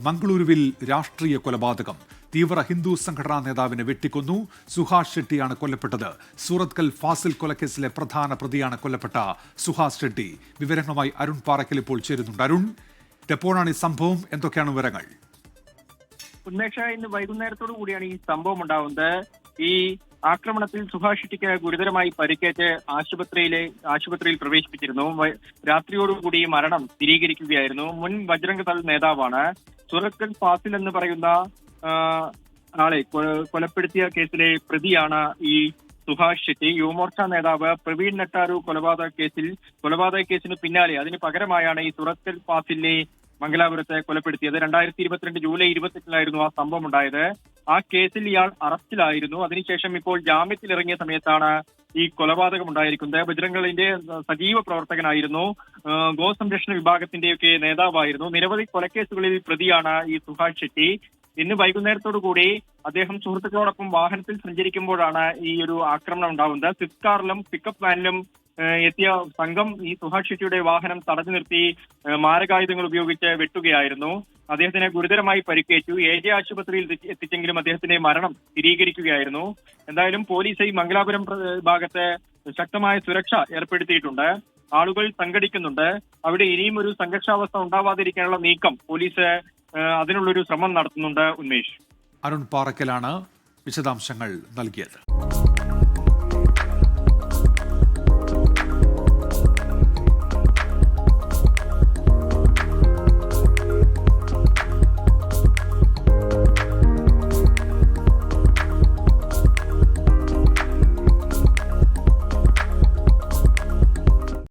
മംഗളൂരുവിൽ രാഷ്ട്രീയ കൊലപാതകം. തീവ്ര ഹിന്ദു സംഘടനാ നേതാവിനെ വെട്ടിക്കൊന്നു. സുഹാസ് ഷെട്ടിയാണ് കൊല്ലപ്പെട്ടത്. സൂറത്കൽ ഫാസിൽ കൊലക്കേസിലെ പ്രധാന പ്രതിയാണ് കൊല്ലപ്പെട്ട സുഹാസ് ഷെട്ടി. വിവരങ്ങളുമായി അരുൺ പാറക്കൽ ഇപ്പോൾ ചേരുന്നുണ്ട്. അരുൺ, എപ്പോഴാണ് ഈ സംഭവം? എന്തൊക്കെയാണ് വിവരങ്ങൾ? ഉന്മേഷ, ഇന്ന് വൈകുന്നേരത്തോടു കൂടിയാണ് ഈ സംഭവം ഉണ്ടാവുന്നത്. ഈ ആക്രമണത്തിൽ സുഹാസ് ഷെട്ടിക്ക് ഗുരുതരമായി പരിക്കേറ്റ് ആശുപത്രിയിൽ പ്രവേശിപ്പിച്ചിരുന്നു. രാത്രിയോടുകൂടി മരണം സ്ഥിരീകരിക്കുകയായിരുന്നു. മുൻ ബജ്രംഗ് ദൾ നേതാവാണ്. സൂറത്കൽ ഫാസിൽ എന്ന് പറയുന്ന ആളെ കൊലപ്പെടുത്തിയ കേസിലെ പ്രതിയാണ് ഈ സുഹാസ് ഷെട്ടി. യുവമോർച്ച നേതാവ് പ്രവീൺ നെട്ടാരു കൊലപാതക കേസിന് പിന്നാലെ അതിന് പകരമായാണ് ഈ സൂറത്കൽ ഫാസിലിനെ മംഗലാപുരത്തെ കൊലപ്പെടുത്തിയത്. 2022 ജൂലൈ 28 ആ സംഭവം ഉണ്ടായത്. ആ കേസിൽ ഇയാൾ അറസ്റ്റിലായിരുന്നു. അതിനുശേഷം ഇപ്പോൾ ജാമ്യത്തിലിറങ്ങിയ സമയത്താണ് ഈ കൊലപാതകം ഉണ്ടായിരിക്കുന്നത്. ബജ്രംഗളിന്റെ സജീവ പ്രവർത്തകനായിരുന്നു. ഗോസംരക്ഷണ വിഭാഗത്തിന്റെയൊക്കെ നേതാവായിരുന്നു. നിരവധി കൊലക്കേസുകളിൽ പ്രതിയാണ് ഈ സുഹാസ് ഷെട്ടി. ഇന്ന് വൈകുന്നേരത്തോടു കൂടി അദ്ദേഹം സുഹൃത്തുക്കളോടൊപ്പം വാഹനത്തിൽ സഞ്ചരിക്കുമ്പോഴാണ് ഈ ഒരു ആക്രമണം ഉണ്ടാവുന്നത്. സ്വിഫ്റ്റ് കാറിലും പിക്കപ്പ് വാനിലും എത്തിയ സംഘം ഈ സുഹാസ് ഷെട്ടിയുടെ വാഹനം തടഞ്ഞു നിർത്തി മാരകായുധങ്ങൾ ഉപയോഗിച്ച് വെട്ടുകയായിരുന്നു. അദ്ദേഹത്തിന് ഗുരുതരമായി പരിക്കേറ്റു. AJ ആശുപത്രിയിൽ എത്തിച്ചെങ്കിലും അദ്ദേഹത്തിന്റെ മരണം സ്ഥിരീകരിക്കുകയായിരുന്നു. എന്തായാലും പോലീസ് ഈ മംഗലാപുരം ഭാഗത്ത് ശക്തമായ സുരക്ഷ ഏർപ്പെടുത്തിയിട്ടുണ്ട്. ആളുകൾ സംഘടിക്കുന്നുണ്ട്. അവിടെ ഇനിയും ഒരു സംഘർഷാവസ്ഥ ഉണ്ടാവാതിരിക്കാനുള്ള നീക്കം പോലീസ് അതിനുള്ളൊരു ശ്രമം നടത്തുന്നുണ്ട്. ഉന്മേഷ്, അരുൺ പാറക്കലാണ് വിശദാംശങ്ങൾ നൽകിയത്.